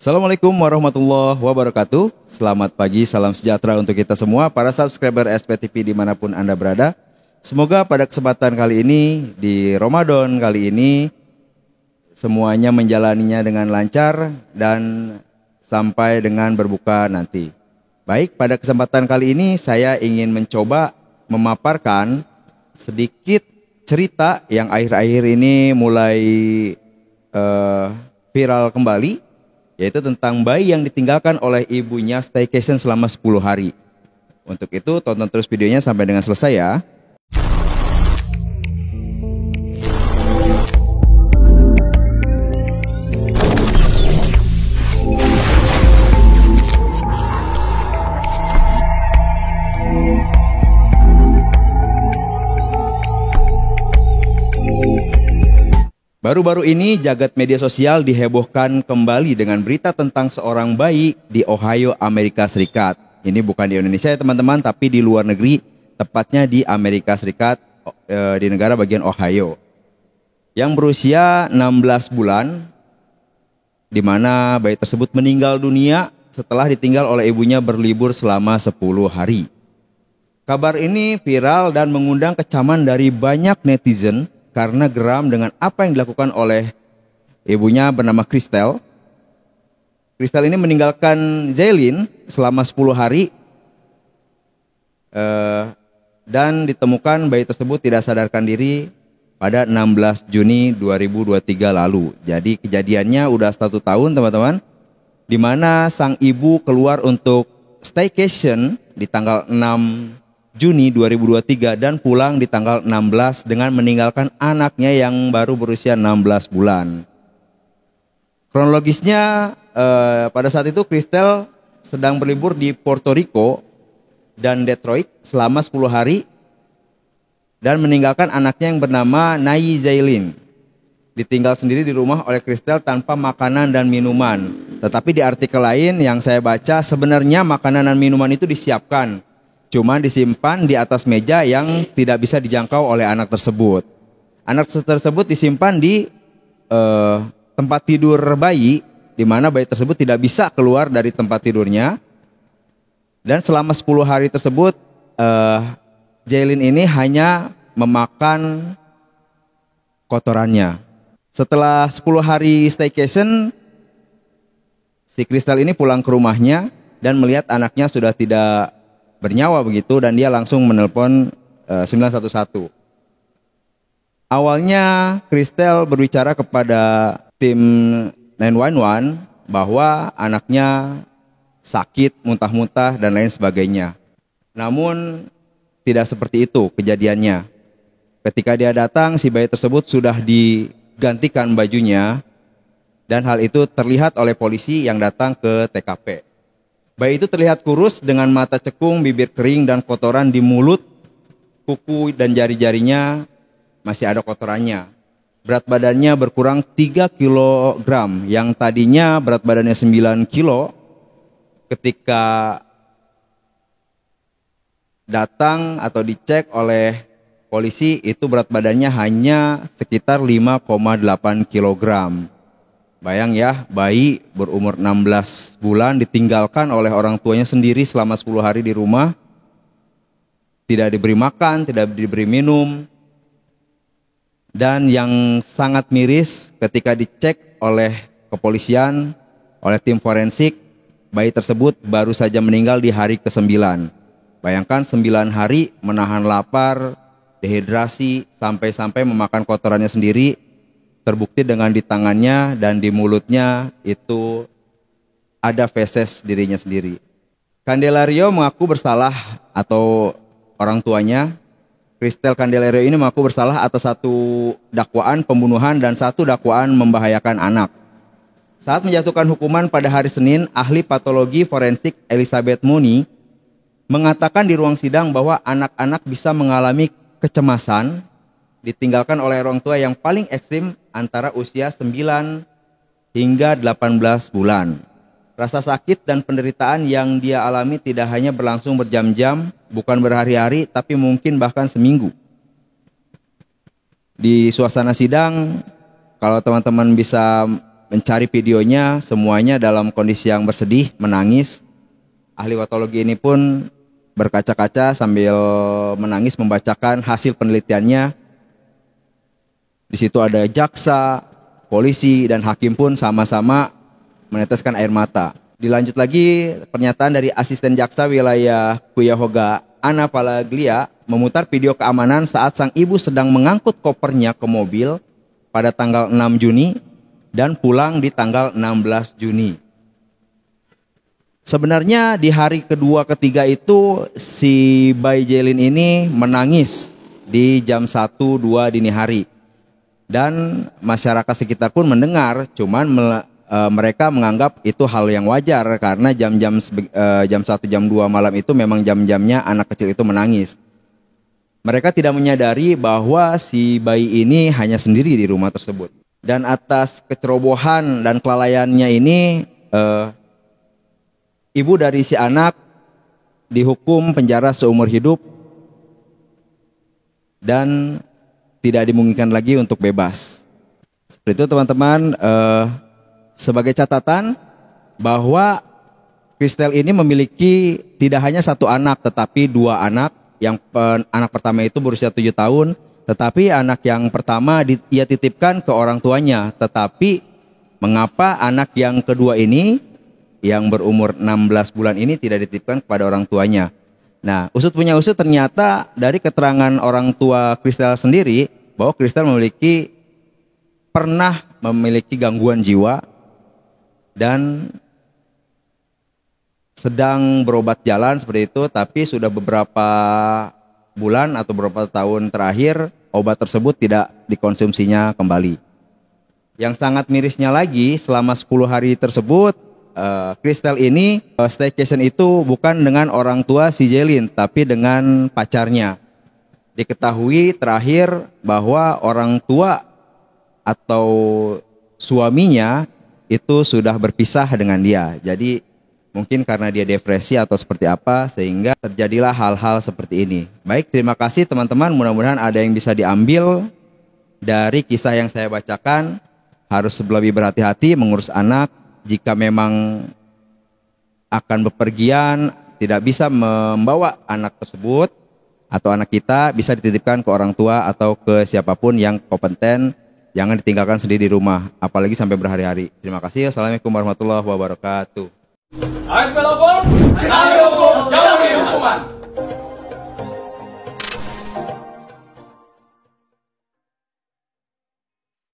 Assalamualaikum warahmatullahi wabarakatuh. Selamat pagi, salam sejahtera untuk kita semua, para subscriber SPTV dimanapun Anda berada. Semoga pada kesempatan kali ini, di Ramadan kali ini, semuanya menjalaninya dengan lancar dan sampai dengan berbuka nanti. Baik, pada kesempatan kali ini saya ingin mencoba memaparkan sedikit cerita yang akhir-akhir ini mulai viral kembali, yaitu tentang bayi yang ditinggalkan oleh ibunya staycation selama 10 hari. Untuk itu tonton terus videonya sampai dengan selesai ya. Baru-baru ini jagat media sosial dihebohkan kembali dengan berita tentang seorang bayi di Ohio, Amerika Serikat. Ini bukan di Indonesia ya teman-teman, tapi di luar negeri, tepatnya di Amerika Serikat, di negara bagian Ohio. Yang berusia 16 bulan, di mana bayi tersebut meninggal dunia setelah ditinggal oleh ibunya berlibur selama 10 hari. Kabar ini viral dan mengundang kecaman dari banyak netizen, karena geram dengan apa yang dilakukan oleh ibunya bernama Christel. Christel ini meninggalkan Jaylin selama 10 hari dan ditemukan bayi tersebut tidak sadarkan diri pada 16 Juni 2023 lalu. Jadi kejadiannya udah 1 tahun teman-teman, di mana sang ibu keluar untuk staycation di tanggal 6 Juni 2023 dan pulang di tanggal 16 dengan meninggalkan anaknya yang baru berusia 16 bulan. Kronologisnya pada saat itu Christel sedang berlibur di Puerto Rico dan Detroit selama 10 hari dan meninggalkan anaknya yang bernama Nayi Jaylin. Ditinggal sendiri di rumah oleh Christel tanpa makanan dan minuman. Tetapi di artikel lain yang saya baca, sebenarnya makanan dan minuman itu disiapkan, cuma disimpan di atas meja yang tidak bisa dijangkau oleh anak tersebut. Anak tersebut disimpan di tempat tidur bayi, di mana bayi tersebut tidak bisa keluar dari tempat tidurnya. Dan selama 10 hari tersebut, Jaylin ini hanya memakan kotorannya. Setelah 10 hari staycation, si Christel ini pulang ke rumahnya dan melihat anaknya sudah tidak bernyawa begitu, dan dia langsung menelpon 911. Awalnya Christel berbicara kepada tim 911 bahwa anaknya sakit, muntah-muntah dan lain sebagainya. Namun tidak seperti itu kejadiannya. Ketika dia datang, si bayi tersebut sudah digantikan bajunya, dan hal itu terlihat oleh polisi yang datang ke TKP. Bayi itu terlihat kurus dengan mata cekung, bibir kering dan kotoran di mulut, kuku dan jari-jarinya masih ada kotorannya. Berat badannya berkurang 3 kg, yang tadinya berat badannya 9 kilo. Ketika datang atau dicek oleh polisi, itu berat badannya hanya sekitar 5,8 kg. Bayang ya, bayi berumur 16 bulan ditinggalkan oleh orang tuanya sendiri selama 10 hari di rumah. Tidak diberi makan, tidak diberi minum. Dan yang sangat miris, ketika dicek oleh kepolisian, oleh tim forensik, bayi tersebut baru saja meninggal di hari ke-9. Bayangkan 9 hari menahan lapar, dehidrasi, sampai-sampai memakan kotorannya sendiri. Terbukti dengan di tangannya dan di mulutnya itu ada feses dirinya sendiri. Candelario mengaku bersalah, atau orang tuanya Christel Candelario ini mengaku bersalah atas 1 dakwaan pembunuhan dan 1 dakwaan membahayakan anak. Saat menjatuhkan hukuman pada hari Senin, ahli patologi forensik Elizabeth Mooney mengatakan di ruang sidang bahwa anak-anak bisa mengalami kecemasan ditinggalkan oleh orang tua yang paling ekstrim antara usia 9 hingga 18 bulan. Rasa sakit dan penderitaan yang dia alami tidak hanya berlangsung berjam-jam, bukan berhari-hari, tapi mungkin bahkan seminggu. Di suasana sidang, kalau teman-teman bisa mencari videonya, semuanya dalam kondisi yang bersedih, menangis. Ahli patologi ini pun berkaca-kaca sambil menangis membacakan hasil penelitiannya. Di situ ada jaksa, polisi, dan hakim pun sama-sama meneteskan air mata. Dilanjut lagi pernyataan dari asisten jaksa wilayah Cuyahoga, Ana Palaglia, memutar video keamanan saat sang ibu sedang mengangkut kopernya ke mobil pada tanggal 6 Juni dan pulang di tanggal 16 Juni. Sebenarnya di hari kedua ketiga itu si Bayi Jelin ini menangis di jam 1-2 dini hari. Dan masyarakat sekitar pun mendengar, cuman mereka menganggap itu hal yang wajar karena jam 1 jam 2 malam itu memang jam-jamnya anak kecil itu menangis. Mereka tidak menyadari bahwa si bayi ini hanya sendiri di rumah tersebut. Dan atas kecerobohan dan kelalaiannya ini, ibu dari si anak dihukum penjara seumur hidup dan tidak dimungkinkan lagi untuk bebas. Seperti itu teman-teman, sebagai catatan bahwa Christel ini memiliki tidak hanya satu anak tetapi dua anak. Yang anak pertama itu berusia 7 tahun, tetapi anak yang pertama ia titipkan ke orang tuanya. Tetapi mengapa anak yang kedua ini yang berumur 16 bulan ini tidak dititipkan kepada orang tuanya? Nah, usut punya usut ternyata dari keterangan orang tua Christel sendiri bahwa Christel pernah memiliki gangguan jiwa dan sedang berobat jalan seperti itu, tapi sudah beberapa bulan atau beberapa tahun terakhir obat tersebut tidak dikonsumsinya kembali. Yang sangat mirisnya lagi, selama 10 hari tersebut Christel ini staycation itu bukan dengan orang tua si Jelin, tapi dengan pacarnya. Diketahui terakhir bahwa orang tua atau suaminya itu sudah berpisah dengan dia. Jadi mungkin karena dia depresi atau seperti apa sehingga terjadilah hal-hal seperti ini. Baik, terima kasih teman-teman. Mudah-mudahan ada yang bisa diambil dari kisah yang saya bacakan. Harus lebih berhati-hati mengurus anak. Jika memang akan bepergian, tidak bisa membawa anak tersebut atau anak kita, bisa dititipkan ke orang tua atau ke siapapun yang kompeten. Jangan ditinggalkan sendiri di rumah, apalagi sampai berhari-hari. Terima kasih. Assalamualaikum warahmatullahi wabarakatuh. AS Pelopor, ayo!